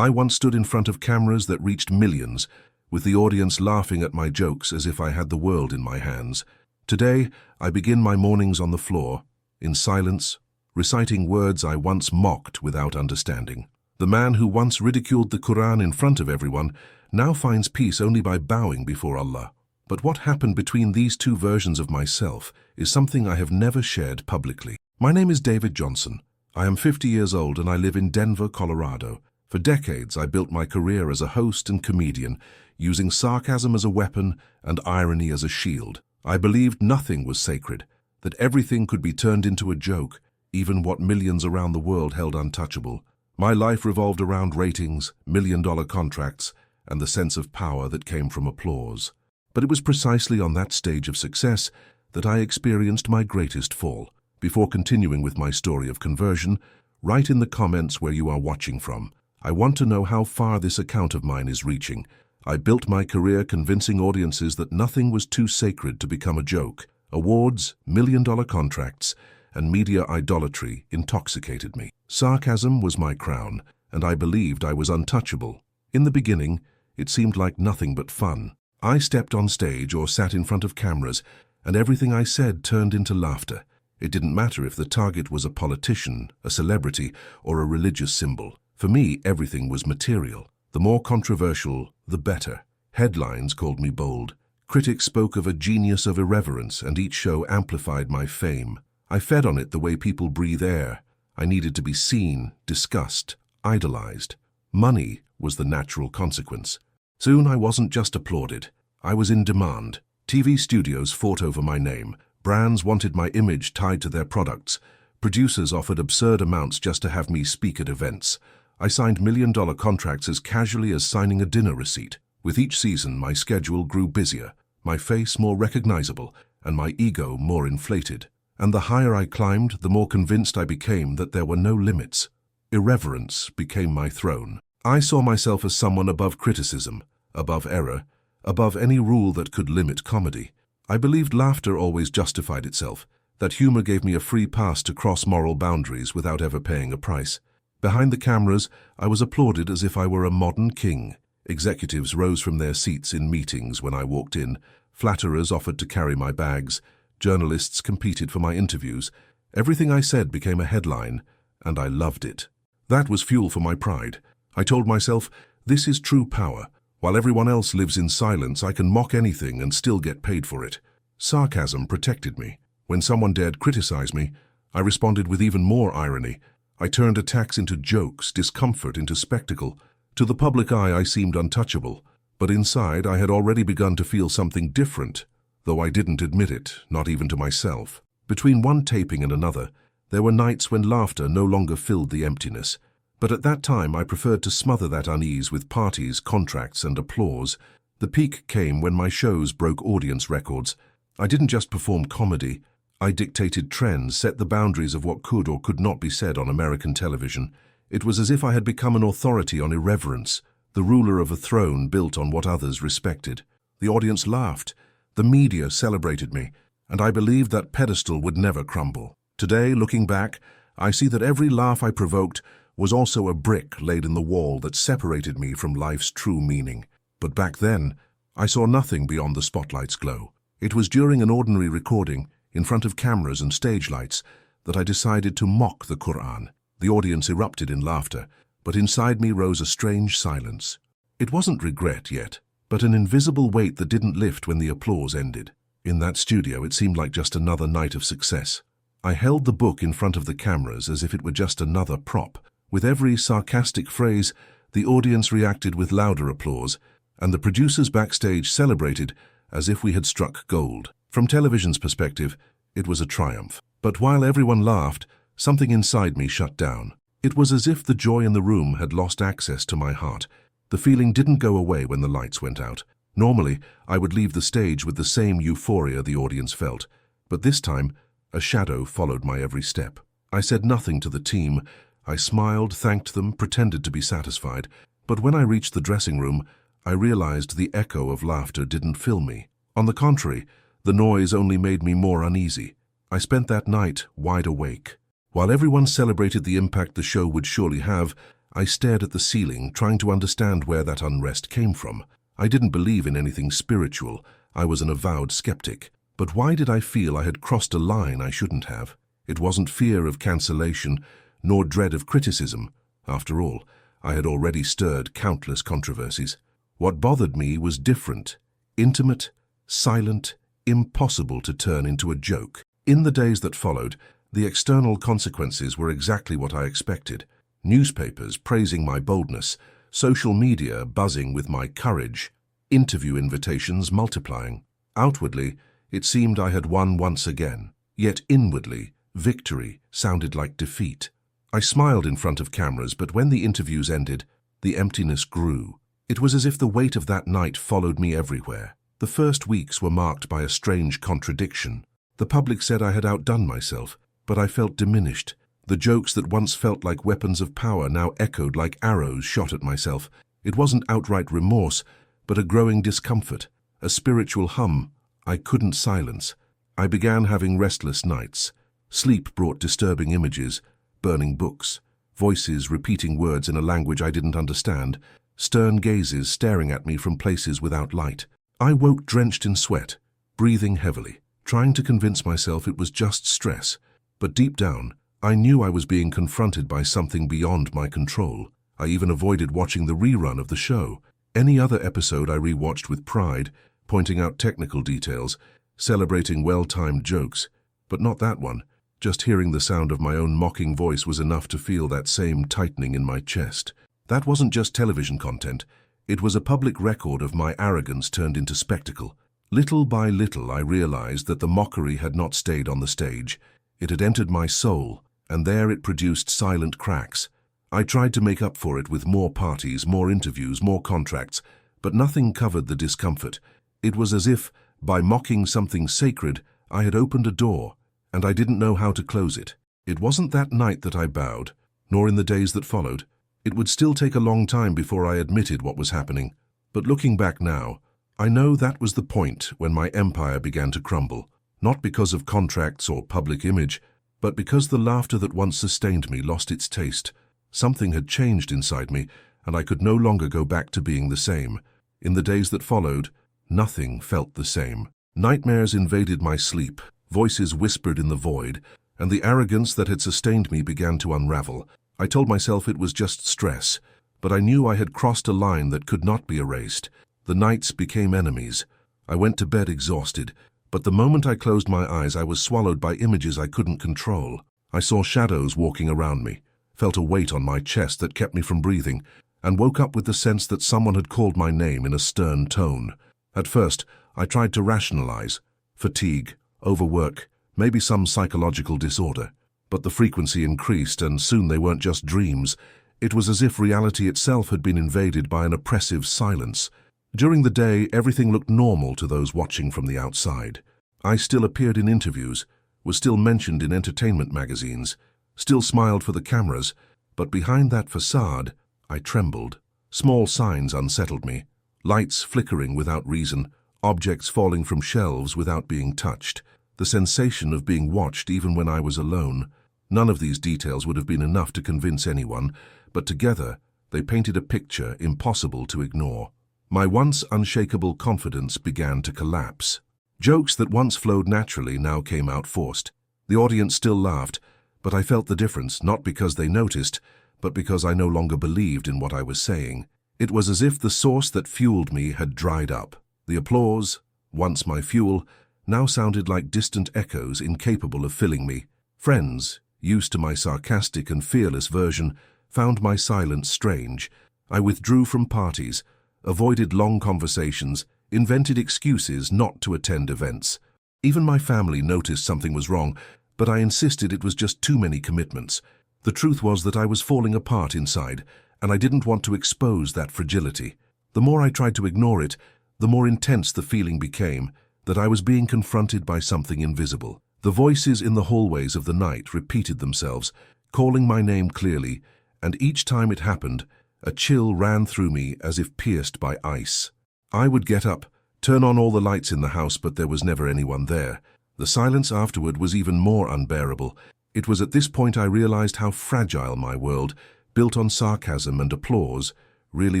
I once stood in front of cameras that reached millions, with the audience laughing at my jokes as if I had the world in my hands. Today, I begin my mornings on the floor, in silence, reciting words I once mocked without understanding. The man who once ridiculed the Quran in front of everyone now finds peace only by bowing before Allah. But what happened between these two versions of myself is something I have never shared publicly. My name is David Johnson. I am 50 years old and I live in Denver, Colorado. For decades, I built my career as a host and comedian, using sarcasm as a weapon and irony as a shield. I believed nothing was sacred, that everything could be turned into a joke, even what millions around the world held untouchable. My life revolved around ratings, million-dollar contracts, and the sense of power that came from applause. But it was precisely on that stage of success that I experienced my greatest fall. Before continuing with my story of conversion, write in the comments where you are watching from. I want to know how far this account of mine is reaching. I built my career convincing audiences that nothing was too sacred to become a joke. Awards, million-dollar contracts, and media idolatry intoxicated me. Sarcasm was my crown, and I believed I was untouchable. In the beginning, it seemed like nothing but fun. I stepped on stage or sat in front of cameras, and everything I said turned into laughter. It didn't matter if the target was a politician, a celebrity, or a religious symbol. For me, everything was material. The more controversial, the better. Headlines called me bold. Critics spoke of a genius of irreverence, and each show amplified my fame. I fed on it the way people breathe air. I needed to be seen, discussed, idolized. Money was the natural consequence. Soon I wasn't just applauded. I was in demand. TV studios fought over my name. Brands wanted my image tied to their products. Producers offered absurd amounts just to have me speak at events. I signed million-dollar contracts as casually as signing a dinner receipt. With each season, my schedule grew busier, my face more recognizable, and my ego more inflated. And the higher I climbed, the more convinced I became that there were no limits. Irreverence became my throne. I saw myself as someone above criticism, above error, above any rule that could limit comedy. I believed laughter always justified itself, that humor gave me a free pass to cross moral boundaries without ever paying a price. Behind the cameras, I was applauded as if I were a modern king. Executives rose from their seats in meetings when I walked in. Flatterers offered to carry my bags. Journalists competed for my interviews. Everything I said became a headline, and I loved it. That was fuel for my pride. I told myself, this is true power. While everyone else lives in silence, I can mock anything and still get paid for it. Sarcasm protected me. When someone dared criticize me, I responded with even more irony. I turned attacks into jokes, discomfort into spectacle. To the public eye, I seemed untouchable, but inside I had already begun to feel something different, though I didn't admit it, not even to myself. Between one taping and another, there were nights when laughter no longer filled the emptiness. But at that time, I preferred to smother that unease with parties, contracts, and applause. The peak came when my shows broke audience records. I didn't just perform comedy. I dictated trends, set the boundaries of what could or could not be said on American television. It was as if I had become an authority on irreverence, the ruler of a throne built on what others respected. The audience laughed. The media celebrated me, and I believed that pedestal would never crumble. Today, looking back, I see that every laugh I provoked was also a brick laid in the wall that separated me from life's true meaning. But back then, I saw nothing beyond the spotlight's glow. It was during an ordinary recording, in front of cameras and stage lights, that I decided to mock the Quran. The audience erupted in laughter, but inside me rose a strange silence. It wasn't regret yet, but an invisible weight that didn't lift when the applause ended. In that studio, it seemed like just another night of success. I held the book in front of the cameras as if it were just another prop. With every sarcastic phrase, the audience reacted with louder applause, and the producers backstage celebrated as if we had struck gold. From television's perspective, it was a triumph. But while everyone laughed, something inside me shut down. It was as if the joy in the room had lost access to my heart. The feeling didn't go away when the lights went out. Normally, I would leave the stage with the same euphoria the audience felt, but this time, a shadow followed my every step. I said nothing to the team. I smiled, thanked them, pretended to be satisfied. But when I reached the dressing room, I realized the echo of laughter didn't fill me. On the contrary, the noise only made me more uneasy. I spent that night wide awake. While everyone celebrated the impact the show would surely have, I stared at the ceiling, trying to understand where that unrest came from. I didn't believe in anything spiritual. I was an avowed skeptic. But why did I feel I had crossed a line I shouldn't have? It wasn't fear of cancellation, nor dread of criticism. After all, I had already stirred countless controversies. What bothered me was different, intimate, silent, impossible to turn into a joke. In the days that followed, the external consequences were exactly what I expected. Newspapers praising my boldness, social media buzzing with my courage, interview invitations multiplying. Outwardly, it seemed I had won once again. Yet inwardly, victory sounded like defeat. I smiled in front of cameras, but when the interviews ended, the emptiness grew. It was as if the weight of that night followed me everywhere. The first weeks were marked by a strange contradiction. The public said I had outdone myself, but I felt diminished. The jokes that once felt like weapons of power now echoed like arrows shot at myself. It wasn't outright remorse, but a growing discomfort, a spiritual hum I couldn't silence. I began having restless nights. Sleep brought disturbing images, burning books, voices repeating words in a language I didn't understand, stern gazes staring at me from places without light. I woke drenched in sweat, breathing heavily, trying to convince myself it was just stress. But deep down, I knew I was being confronted by something beyond my control. I even avoided watching the rerun of the show. Any other episode I rewatched with pride, pointing out technical details, celebrating well-timed jokes. But not that one. Just hearing the sound of my own mocking voice was enough to feel that same tightening in my chest. That wasn't just television content. It was a public record of my arrogance turned into spectacle. Little by little, I realized that the mockery had not stayed on the stage. It had entered my soul, and there it produced silent cracks. I tried to make up for it with more parties, more interviews, more contracts, but nothing covered the discomfort. It was as if, by mocking something sacred, I had opened a door, and I didn't know how to close it. It wasn't that night that I bowed, nor in the days that followed. It would still take a long time before I admitted what was happening. But looking back now, I know that was the point when my empire began to crumble, not because of contracts or public image, but because the laughter that once sustained me lost its taste. Something had changed inside me, and I could no longer go back to being the same. In the days that followed, nothing felt the same. Nightmares invaded my sleep, voices whispered in the void, and the arrogance that had sustained me began to unravel. I told myself it was just stress, but I knew I had crossed a line that could not be erased. The nights became enemies. I went to bed exhausted, but the moment I closed my eyes, I was swallowed by images I couldn't control. I saw shadows walking around me, felt a weight on my chest that kept me from breathing, and woke up with the sense that someone had called my name in a stern tone. At first, I tried to rationalize. Fatigue, overwork, maybe some psychological disorder. But the frequency increased, and soon they weren't just dreams. It was as if reality itself had been invaded by an oppressive silence. During the day, everything looked normal to those watching from the outside. I still appeared in interviews, was still mentioned in entertainment magazines, still smiled for the cameras, but behind that facade, I trembled. Small signs unsettled me, lights flickering without reason, objects falling from shelves without being touched, the sensation of being watched even when I was alone. None of these details would have been enough to convince anyone, but together they painted a picture impossible to ignore. My once unshakable confidence began to collapse. Jokes that once flowed naturally now came out forced. The audience still laughed, but I felt the difference, not because they noticed, but because I no longer believed in what I was saying. It was as if the source that fueled me had dried up. The applause, once my fuel, now sounded like distant echoes incapable of filling me. Friends, used to my sarcastic and fearless version, found my silence strange. I withdrew from parties, avoided long conversations, invented excuses not to attend events. Even my family noticed something was wrong, but I insisted it was just too many commitments. The truth was that I was falling apart inside, and I didn't want to expose that fragility. The more I tried to ignore it, the more intense the feeling became that I was being confronted by something invisible. The voices in the hallways of the night repeated themselves, calling my name clearly, and each time it happened, a chill ran through me as if pierced by ice. I would get up, turn on all the lights in the house, but there was never anyone there. The silence afterward was even more unbearable. It was at this point I realized how fragile my world, built on sarcasm and applause, really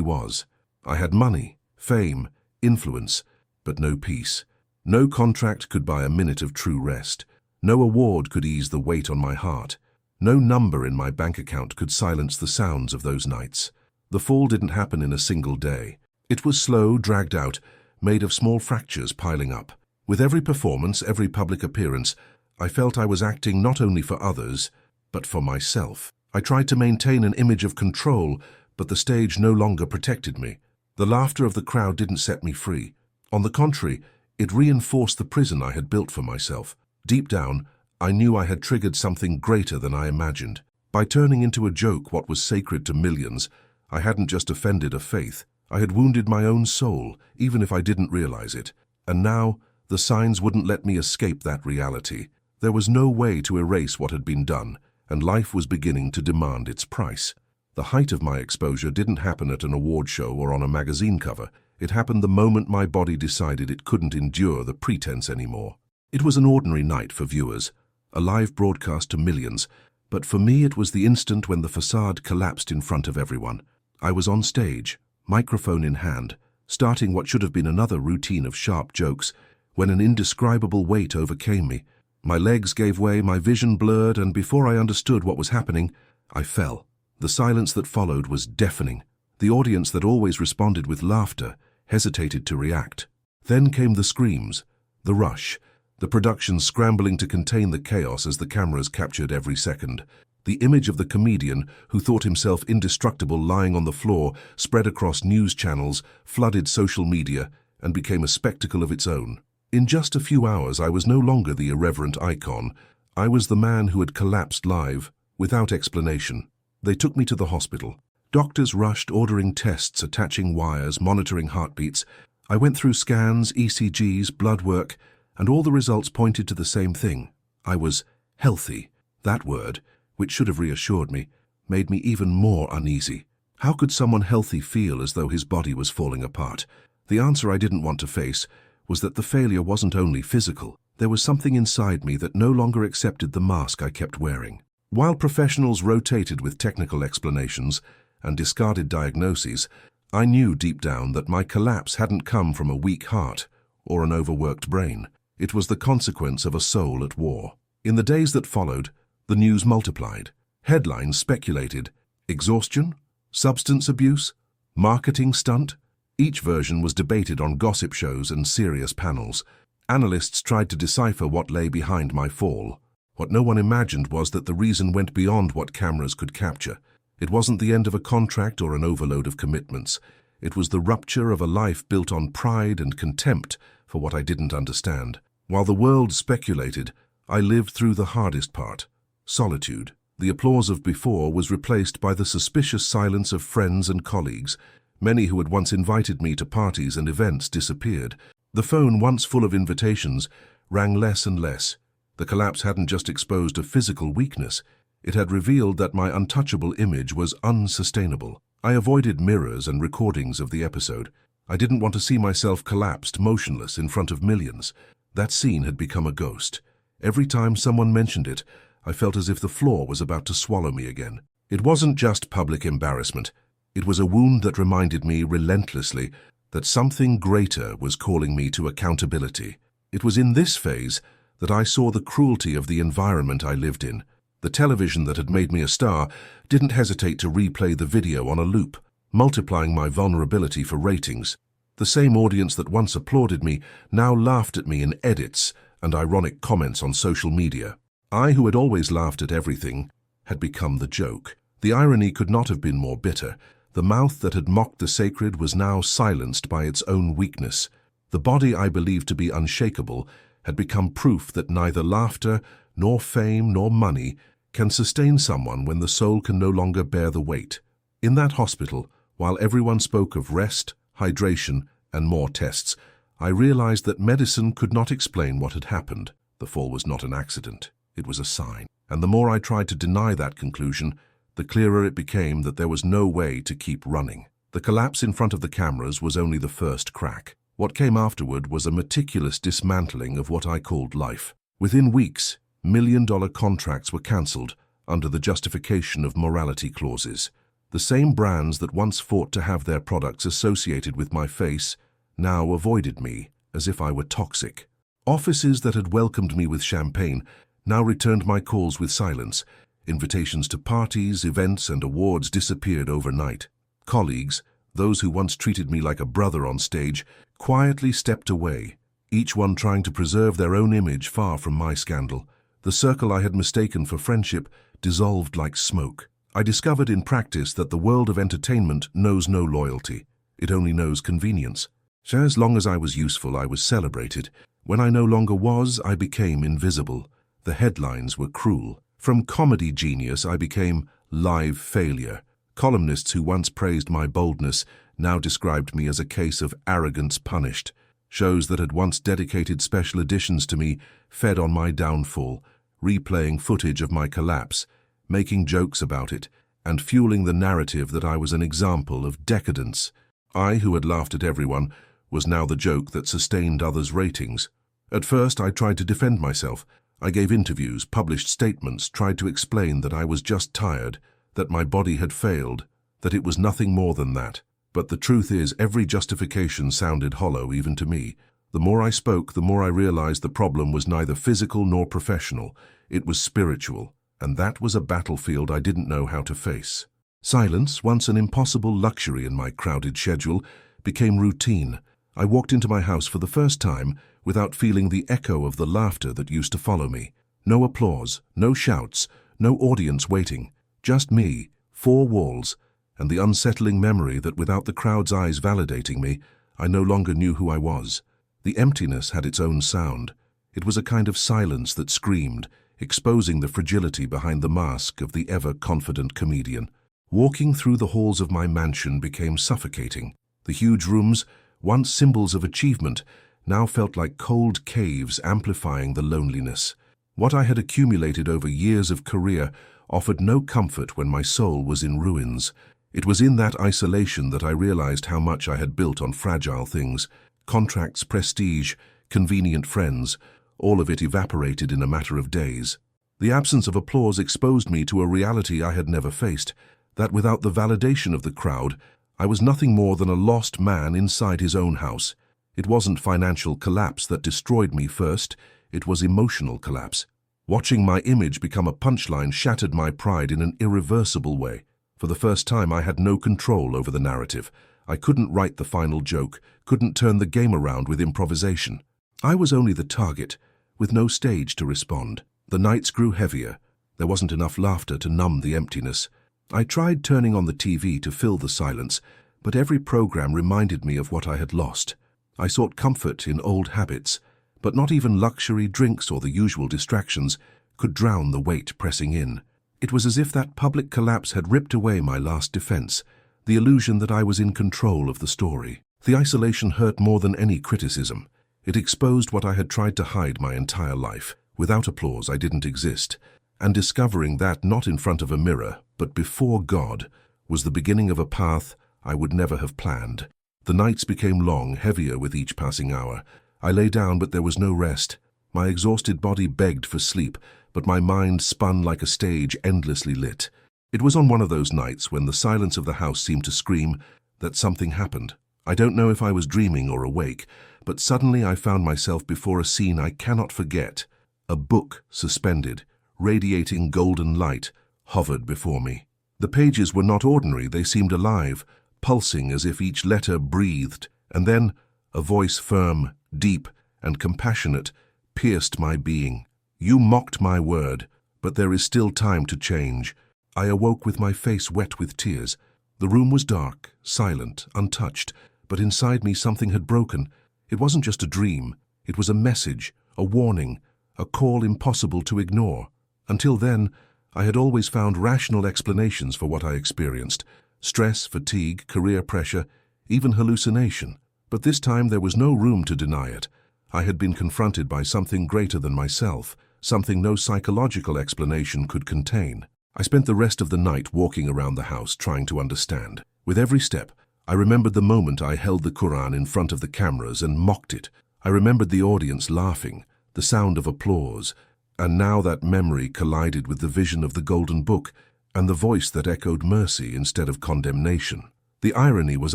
was. I had money, fame, influence, but no peace. No contract could buy a minute of true rest. No award could ease the weight on my heart. No number in my bank account could silence the sounds of those nights. The fall didn't happen in a single day. It was slow, dragged out, made of small fractures piling up. With every performance, every public appearance, I felt I was acting not only for others, but for myself. I tried to maintain an image of control, but the stage no longer protected me. The laughter of the crowd didn't set me free. On the contrary, it reinforced the prison I had built for myself. Deep down, I knew I had triggered something greater than I imagined. By turning into a joke what was sacred to millions, I hadn't just offended a faith. I had wounded my own soul, even if I didn't realize it. And now, the signs wouldn't let me escape that reality. There was no way to erase what had been done, and life was beginning to demand its price. The height of my exposure didn't happen at an award show or on a magazine cover. It happened the moment my body decided it couldn't endure the pretense anymore. It was an ordinary night for viewers, a live broadcast to millions, but for me it was the instant when the facade collapsed in front of everyone. I was on stage, microphone in hand, starting what should have been another routine of sharp jokes, when an indescribable weight overcame me. My legs gave way, my vision blurred, and before I understood what was happening, I fell. The silence that followed was deafening. The audience that always responded with laughter hesitated to react. Then came the screams, the rush, the production scrambling to contain the chaos as the cameras captured every second. The image of the comedian, who thought himself indestructible lying on the floor, spread across news channels, flooded social media, and became a spectacle of its own. In just a few hours, I was no longer the irreverent icon. I was the man who had collapsed live, without explanation. They took me to the hospital. Doctors rushed, ordering tests, attaching wires, monitoring heartbeats. I went through scans, ECGs, blood work, and all the results pointed to the same thing. I was healthy. That word, which should have reassured me, made me even more uneasy. How could someone healthy feel as though his body was falling apart? The answer I didn't want to face was that the failure wasn't only physical. There was something inside me that no longer accepted the mask I kept wearing. While professionals rotated with technical explanations and discarded diagnoses, I knew deep down that my collapse hadn't come from a weak heart or an overworked brain. It was the consequence of a soul at war. In the days that followed, the news multiplied. Headlines speculated: exhaustion, substance abuse, marketing stunt. Each version was debated on gossip shows and serious panels. Analysts tried to decipher what lay behind my fall. What no one imagined was that the reason went beyond what cameras could capture. It wasn't the end of a contract or an overload of commitments. It was the rupture of a life built on pride and contempt for what I didn't understand. While the world speculated, I lived through the hardest part: solitude. The applause of before was replaced by the suspicious silence of friends and colleagues. Many who had once invited me to parties and events disappeared. The phone, once full of invitations, rang less and less. The collapse hadn't just exposed a physical weakness. It had revealed that my untouchable image was unsustainable. I avoided mirrors and recordings of the episode. I didn't want to see myself collapsed, motionless, in front of millions. That scene had become a ghost. Every time someone mentioned it, I felt as if the floor was about to swallow me again. It wasn't just public embarrassment. It was a wound that reminded me relentlessly that something greater was calling me to accountability. It was in this phase that I saw the cruelty of the environment I lived in. The television that had made me a star didn't hesitate to replay the video on a loop, multiplying my vulnerability for ratings. The same audience that once applauded me now laughed at me in edits and ironic comments on social media. I, who had always laughed at everything, had become the joke. The irony could not have been more bitter. The mouth that had mocked the sacred was now silenced by its own weakness. The body I believed to be unshakable had become proof that neither laughter, nor fame, nor money can sustain someone when the soul can no longer bear the weight. In that hospital, while everyone spoke of rest, hydration, and more tests, I realized that medicine could not explain what had happened. The fall was not an accident. It was a sign. And the more I tried to deny that conclusion, the clearer it became that there was no way to keep running. The collapse in front of the cameras was only the first crack. What came afterward was a meticulous dismantling of what I called life. Within weeks, million-dollar contracts were cancelled under the justification of morality clauses. The same brands that once fought to have their products associated with my face now avoided me as if I were toxic. Offices that had welcomed me with champagne now returned my calls with silence. Invitations to parties, events, and awards disappeared overnight. Colleagues, those who once treated me like a brother on stage, quietly stepped away, each one trying to preserve their own image far from my scandal. The circle I had mistaken for friendship dissolved like smoke. I discovered in practice that the world of entertainment knows no loyalty. It only knows convenience. So as long as I was useful, I was celebrated. When I no longer was, I became invisible. The headlines were cruel. From comedy genius, I became live failure. Columnists who once praised my boldness now described me as a case of arrogance punished. Shows that had once dedicated special editions to me fed on my downfall, replaying footage of my collapse, making jokes about it, and fueling the narrative that I was an example of decadence. I, who had laughed at everyone, was now the joke that sustained others' ratings. At first, I tried to defend myself. I gave interviews, published statements, tried to explain that I was just tired, that my body had failed, that it was nothing more than that. But the truth is, every justification sounded hollow even to me. The more I spoke, the more I realized the problem was neither physical nor professional. It was spiritual, and that was a battlefield I didn't know how to face. Silence, once an impossible luxury in my crowded schedule, became routine. I walked into my house for the first time without feeling the echo of the laughter that used to follow me. No applause, no shouts, no audience waiting. Just me, four walls, and the unsettling memory that without the crowd's eyes validating me, I no longer knew who I was. The emptiness had its own sound. It was a kind of silence that screamed, exposing the fragility behind the mask of the ever-confident comedian. Walking through the halls of my mansion became suffocating. The huge rooms, once symbols of achievement, now felt like cold caves amplifying the loneliness. What I had accumulated over years of career offered no comfort when my soul was in ruins. It was in that isolation that I realized how much I had built on fragile things. Contracts, prestige, convenient friends, all of it evaporated in a matter of days. The absence of applause exposed me to a reality I had never faced, that without the validation of the crowd, I was nothing more than a lost man inside his own house. It wasn't financial collapse that destroyed me first, it was emotional collapse. Watching my image become a punchline shattered my pride in an irreversible way. For the first time, I had no control over the narrative. I couldn't write the final joke, couldn't turn the game around with improvisation. I was only the target, with no stage to respond. The nights grew heavier. There wasn't enough laughter to numb the emptiness. I tried turning on the TV to fill the silence, but every program reminded me of what I had lost. I sought comfort in old habits, but not even luxury drinks or the usual distractions could drown the weight pressing in. It was as if that public collapse had ripped away my last defense, the illusion that I was in control of the story. The isolation hurt more than any criticism. It exposed what I had tried to hide my entire life. Without applause, I didn't exist. And discovering that not in front of a mirror, but before God, was the beginning of a path I would never have planned. The nights became long, heavier with each passing hour. I lay down, but there was no rest. My exhausted body begged for sleep, but my mind spun like a stage endlessly lit. It was on one of those nights when the silence of the house seemed to scream that something happened. I don't know if I was dreaming or awake, but suddenly I found myself before a scene I cannot forget. A book suspended, radiating golden light, hovered before me. The pages were not ordinary, they seemed alive, pulsing as if each letter breathed, and then a voice firm, deep, and compassionate pierced my being. You mocked my word, but there is still time to change. I awoke with my face wet with tears. The room was dark, silent, untouched, but inside me something had broken. It wasn't just a dream. It was a message, a warning, a call impossible to ignore. Until then, I had always found rational explanations for what I experienced. Stress, fatigue, career pressure, even hallucination. But this time there was no room to deny it. I had been confronted by something greater than myself, something no psychological explanation could contain. I spent the rest of the night walking around the house trying to understand. With every step, I remembered the moment I held the Quran in front of the cameras and mocked it. I remembered the audience laughing, the sound of applause, and now that memory collided with the vision of the Golden Book, and the voice that echoed mercy instead of condemnation. The irony was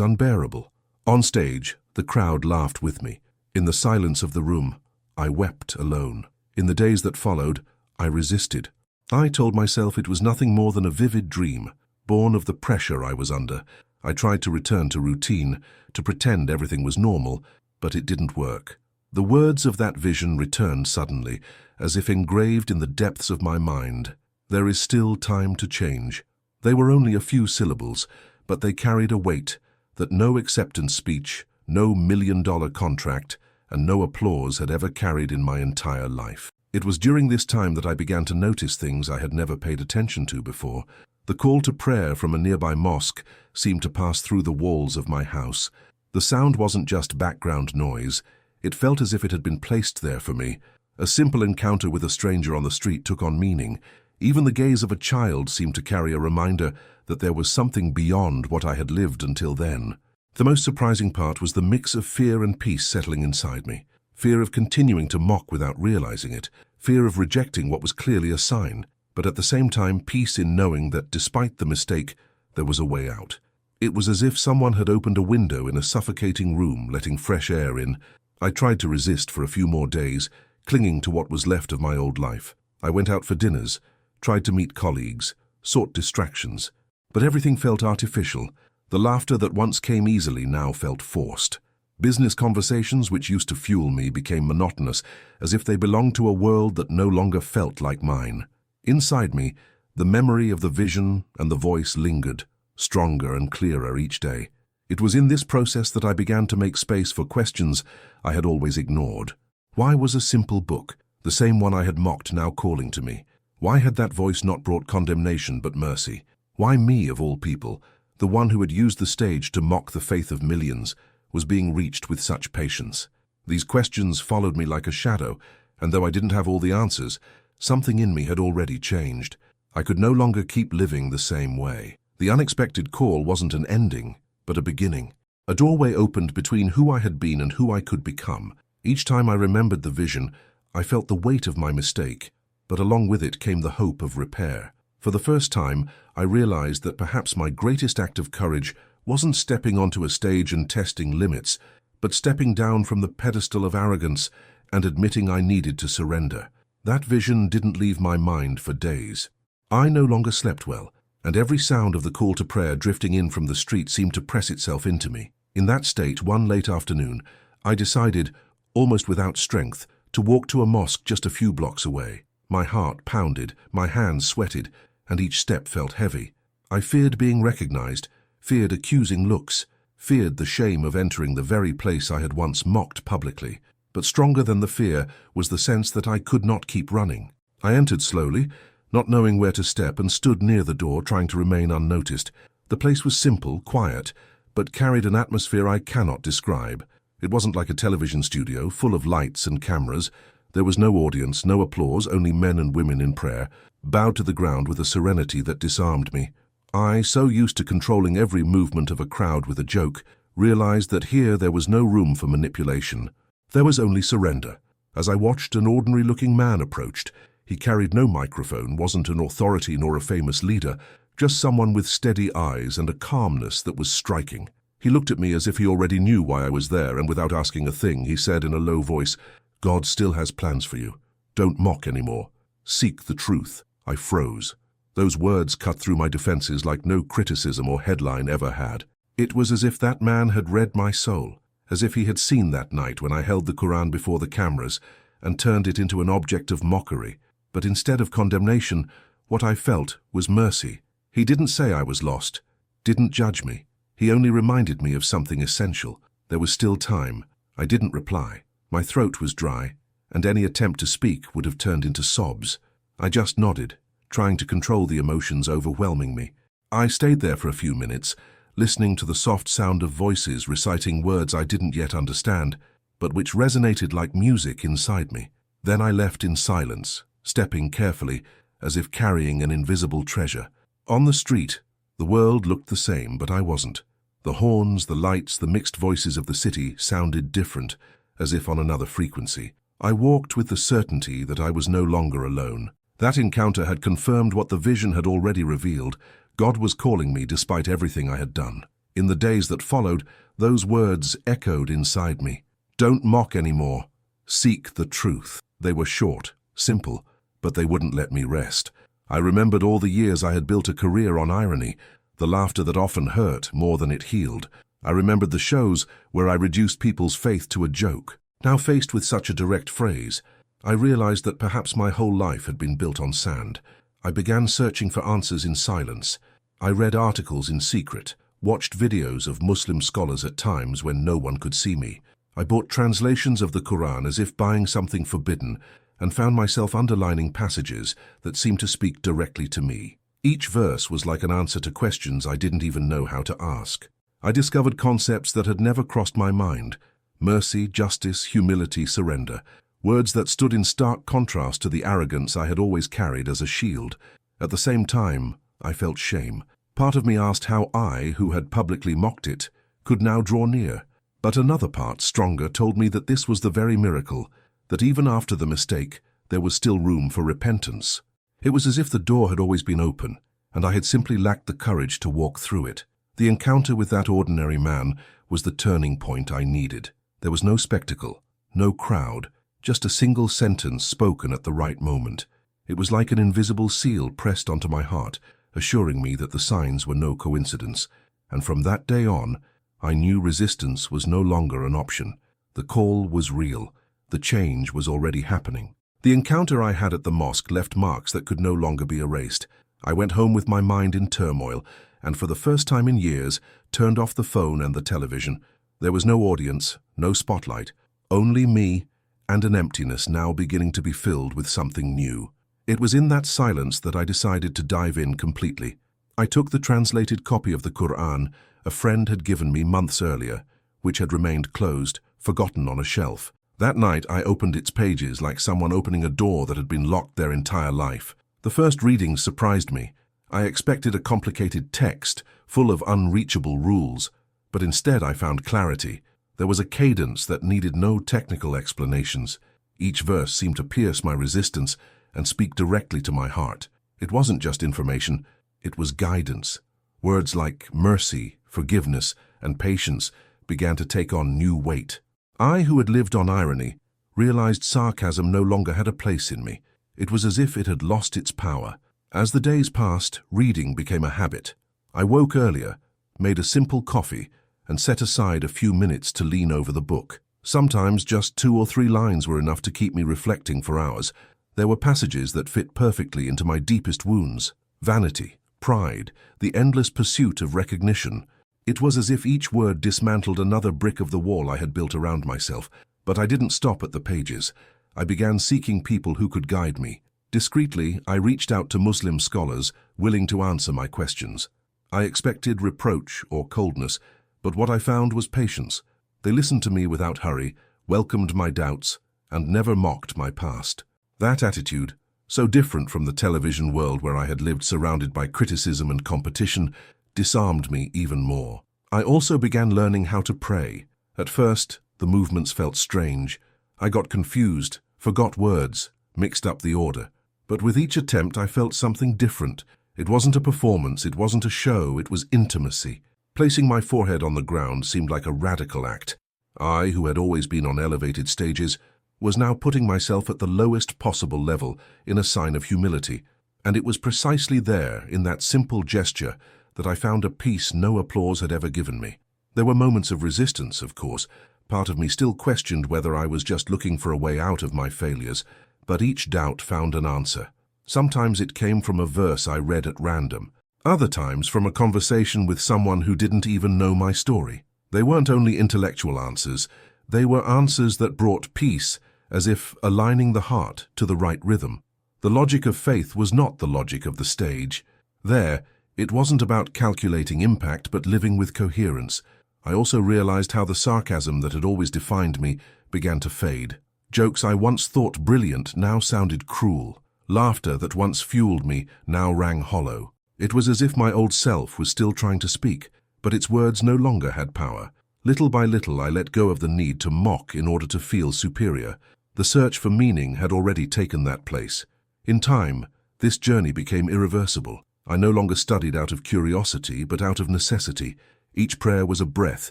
unbearable. On stage, the crowd laughed with me. In the silence of the room, I wept alone. In the days that followed, I resisted. I told myself it was nothing more than a vivid dream, born of the pressure I was under. I tried to return to routine, to pretend everything was normal, but it didn't work. The words of that vision returned suddenly, as if engraved in the depths of my mind. There is still time to change. They were only a few syllables, but they carried a weight that no acceptance speech, no million-dollar contract, and no applause had ever carried in my entire life. It was during this time that I began to notice things I had never paid attention to before. The call to prayer from a nearby mosque seemed to pass through the walls of my house. The sound wasn't just background noise. It felt as if it had been placed there for me. A simple encounter with a stranger on the street took on meaning. Even the gaze of a child seemed to carry a reminder that there was something beyond what I had lived until then. The most surprising part was the mix of fear and peace settling inside me. Fear of continuing to mock without realizing it. Fear of rejecting what was clearly a sign. But at the same time, peace in knowing that despite the mistake, there was a way out. It was as if someone had opened a window in a suffocating room, letting fresh air in. I tried to resist for a few more days, clinging to what was left of my old life. I went out for dinners, tried to meet colleagues, sought distractions. But everything felt artificial. The laughter that once came easily now felt forced. Business conversations which used to fuel me became monotonous, as if they belonged to a world that no longer felt like mine. Inside me, the memory of the vision and the voice lingered, stronger and clearer each day. It was in this process that I began to make space for questions I had always ignored. Why was a simple book, the same one I had mocked, now calling to me? Why had that voice not brought condemnation but mercy? Why me, of all people, the one who had used the stage to mock the faith of millions, was being reached with such patience? These questions followed me like a shadow, and though I didn't have all the answers, something in me had already changed. I could no longer keep living the same way. The unexpected call wasn't an ending, but a beginning. A doorway opened between who I had been and who I could become. Each time I remembered the vision, I felt the weight of my mistake, but along with it came the hope of repair. For the first time, I realized that perhaps my greatest act of courage wasn't stepping onto a stage and testing limits, but stepping down from the pedestal of arrogance and admitting I needed to surrender. That vision didn't leave my mind for days. I no longer slept well, and every sound of the call to prayer drifting in from the street seemed to press itself into me. In that state, one late afternoon, I decided, almost without strength, to walk to a mosque just a few blocks away. My heart pounded, my hands sweated, and each step felt heavy. I feared being recognized, feared accusing looks, feared the shame of entering the very place I had once mocked publicly. But stronger than the fear was the sense that I could not keep running. I entered slowly, not knowing where to step, and stood near the door, trying to remain unnoticed. The place was simple, quiet, but carried an atmosphere I cannot describe. It wasn't like a television studio, full of lights and cameras. There was no audience, no applause, only men and women in prayer, bowed to the ground with a serenity that disarmed me. I, so used to controlling every movement of a crowd with a joke, realized that here there was no room for manipulation. There was only surrender. As I watched, an ordinary-looking man approached. He carried no microphone, wasn't an authority nor a famous leader, just someone with steady eyes and a calmness that was striking. He looked at me as if he already knew why I was there, and without asking a thing, he said in a low voice, "God still has plans for you. Don't mock anymore. Seek the truth." I froze. Those words cut through my defenses like no criticism or headline ever had. It was as if that man had read my soul, as if he had seen that night when I held the Quran before the cameras and turned it into an object of mockery. But instead of condemnation, what I felt was mercy. He didn't say I was lost, didn't judge me. He only reminded me of something essential. There was still time. I didn't reply. My throat was dry, and any attempt to speak would have turned into sobs. I just nodded, trying to control the emotions overwhelming me. I stayed there for a few minutes, listening to the soft sound of voices reciting words I didn't yet understand, but which resonated like music inside me. Then I left in silence, stepping carefully, as if carrying an invisible treasure. On the street, the world looked the same, but I wasn't. The horns, the lights, the mixed voices of the city sounded different, as if on another frequency. I walked with the certainty that I was no longer alone. That encounter had confirmed what the vision had already revealed. God was calling me despite everything I had done. In the days that followed, those words echoed inside me. Don't mock anymore. Seek the truth. They were short, simple, but they wouldn't let me rest. I remembered all the years I had built a career on irony, the laughter that often hurt more than it healed. I remembered the shows where I reduced people's faith to a joke. Now faced with such a direct phrase, I realized that perhaps my whole life had been built on sand. I began searching for answers in silence. I read articles in secret, watched videos of Muslim scholars at times when no one could see me. I bought translations of the Quran as if buying something forbidden, and found myself underlining passages that seemed to speak directly to me. Each verse was like an answer to questions I didn't even know how to ask. I discovered concepts that had never crossed my mind: mercy, justice, humility, surrender. Words that stood in stark contrast to the arrogance I had always carried as a shield. At the same time, I felt shame. Part of me asked how I, who had publicly mocked it, could now draw near. But another part, stronger, told me that this was the very miracle, that even after the mistake, there was still room for repentance. It was as if the door had always been open, and I had simply lacked the courage to walk through it. The encounter with that ordinary man was the turning point I needed. There was no spectacle, no crowd, just a single sentence spoken at the right moment. It was like an invisible seal pressed onto my heart, assuring me that the signs were no coincidence. And from that day on, I knew resistance was no longer an option. The call was real. The change was already happening. The encounter I had at the mosque left marks that could no longer be erased. I went home with my mind in turmoil, and for the first time in years, turned off the phone and the television. There was no audience, no spotlight, only me and an emptiness now beginning to be filled with something new. It was in that silence that I decided to dive in completely. I took the translated copy of the Quran a friend had given me months earlier, which had remained closed, forgotten on a shelf. That night I opened its pages like someone opening a door that had been locked their entire life. The first readings surprised me. I expected a complicated text, full of unreachable rules, but instead I found clarity. There was a cadence that needed no technical explanations. Each verse seemed to pierce my resistance and speak directly to my heart. It wasn't just information, it was guidance. Words like mercy, forgiveness, and patience began to take on new weight. I, who had lived on irony, realized sarcasm no longer had a place in me. It was as if it had lost its power. As the days passed, reading became a habit. I woke earlier, made a simple coffee, and set aside a few minutes to lean over the book. Sometimes just 2 or 3 lines were enough to keep me reflecting for hours. There were passages that fit perfectly into my deepest wounds: vanity, pride, the endless pursuit of recognition. It was as if each word dismantled another brick of the wall I had built around myself. But I didn't stop at the pages. I began seeking people who could guide me. Discreetly, I reached out to Muslim scholars willing to answer my questions. I expected reproach or coldness, but what I found was patience. They listened to me without hurry, welcomed my doubts, and never mocked my past. That attitude, so different from the television world where I had lived surrounded by criticism and competition, disarmed me even more. I also began learning how to pray. At first, the movements felt strange. I got confused, forgot words, mixed up the order. But with each attempt, I felt something different. It wasn't a performance, it wasn't a show, it was intimacy. Placing my forehead on the ground seemed like a radical act. I, who had always been on elevated stages, was now putting myself at the lowest possible level in a sign of humility. And it was precisely there, in that simple gesture, that I found a peace no applause had ever given me. There were moments of resistance, of course. Part of me still questioned whether I was just looking for a way out of my failures, but each doubt found an answer. Sometimes it came from a verse I read at random. Other times from a conversation with someone who didn't even know my story. They weren't only intellectual answers, they were answers that brought peace, as if aligning the heart to the right rhythm. The logic of faith was not the logic of the stage. There, it wasn't about calculating impact, but living with coherence. I also realized how the sarcasm that had always defined me began to fade. Jokes I once thought brilliant now sounded cruel. Laughter that once fueled me now rang hollow. It was as if my old self was still trying to speak, but its words no longer had power. Little by little, I let go of the need to mock in order to feel superior. The search for meaning had already taken that place. In time, this journey became irreversible. I no longer studied out of curiosity, but out of necessity. Each prayer was a breath,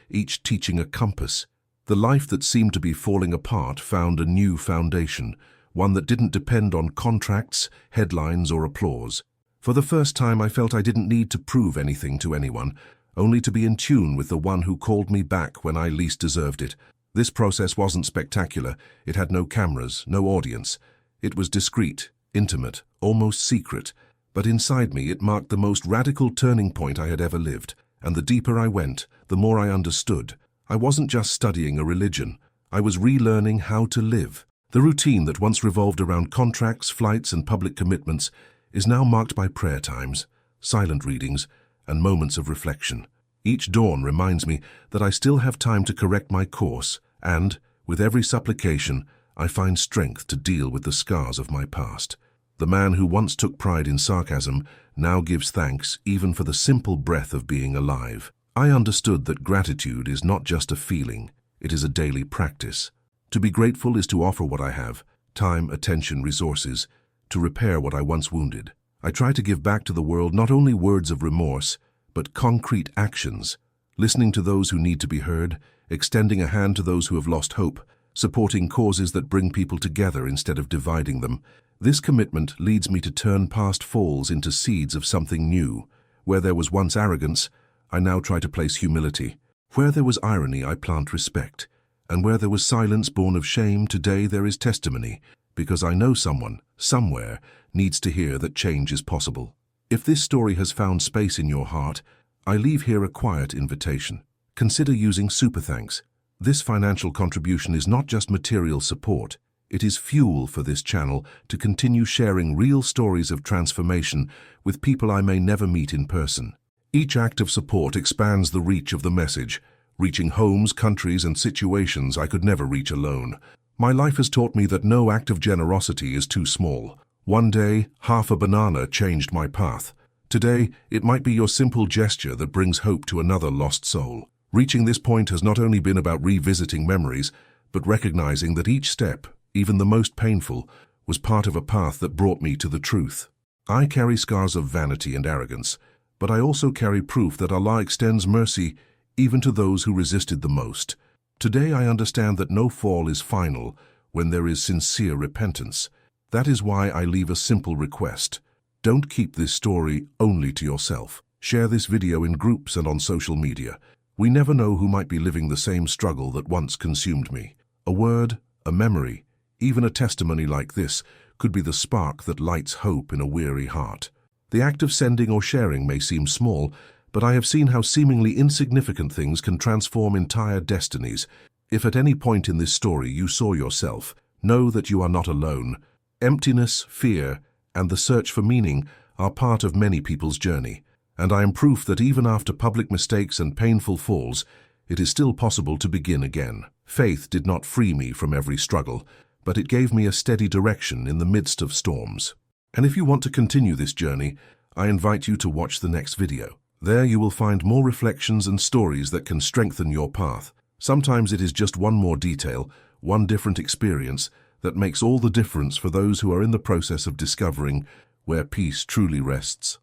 each teaching a compass. The life that seemed to be falling apart found a new foundation, one that didn't depend on contracts, headlines, or applause. For the first time, I felt I didn't need to prove anything to anyone, only to be in tune with the one who called me back when I least deserved it. This process wasn't spectacular. It had no cameras, no audience. It was discreet, intimate, almost secret. But inside me, it marked the most radical turning point I had ever lived. And the deeper I went, the more I understood. I wasn't just studying a religion. I was relearning how to live. The routine that once revolved around contracts, flights, and public commitments is now marked by prayer times, silent readings, and moments of reflection. Each dawn reminds me that I still have time to correct my course, and, with every supplication, I find strength to deal with the scars of my past. The man who once took pride in sarcasm now gives thanks even for the simple breath of being alive. I understood that gratitude is not just a feeling, it is a daily practice. To be grateful is to offer what I have, time, attention, resources, to repair what I once wounded. I try to give back to the world not only words of remorse, but concrete actions, listening to those who need to be heard, extending a hand to those who have lost hope, supporting causes that bring people together instead of dividing them. This commitment leads me to turn past falls into seeds of something new. Where there was once arrogance, I now try to place humility. Where there was irony, I plant respect. And where there was silence born of shame, today there is testimony, because I know someone, somewhere, needs to hear that change is possible. If this story has found space in your heart, I leave here a quiet invitation. Consider using Super Thanks. This financial contribution is not just material support, it is fuel for this channel to continue sharing real stories of transformation with people I may never meet in person. Each act of support expands the reach of the message, reaching homes, countries, and situations I could never reach alone. My life has taught me that no act of generosity is too small. One day, half a banana changed my path. Today, it might be your simple gesture that brings hope to another lost soul. Reaching this point has not only been about revisiting memories, but recognizing that each step, even the most painful, was part of a path that brought me to the truth. I carry scars of vanity and arrogance, but I also carry proof that Allah extends mercy even to those who resisted the most. Today I understand that no fall is final when there is sincere repentance. That is why I leave a simple request. Don't keep this story only to yourself. Share this video in groups and on social media. We never know who might be living the same struggle that once consumed me. A word, a memory, even a testimony like this could be the spark that lights hope in a weary heart. The act of sending or sharing may seem small, but I have seen how seemingly insignificant things can transform entire destinies. If at any point in this story you saw yourself, know that you are not alone. Emptiness, fear, and the search for meaning are part of many people's journey, and I am proof that even after public mistakes and painful falls, it is still possible to begin again. Faith did not free me from every struggle, but it gave me a steady direction in the midst of storms. And if you want to continue this journey, I invite you to watch the next video. There you will find more reflections and stories that can strengthen your path. Sometimes it is just one more detail, one different experience, that makes all the difference for those who are in the process of discovering where peace truly rests.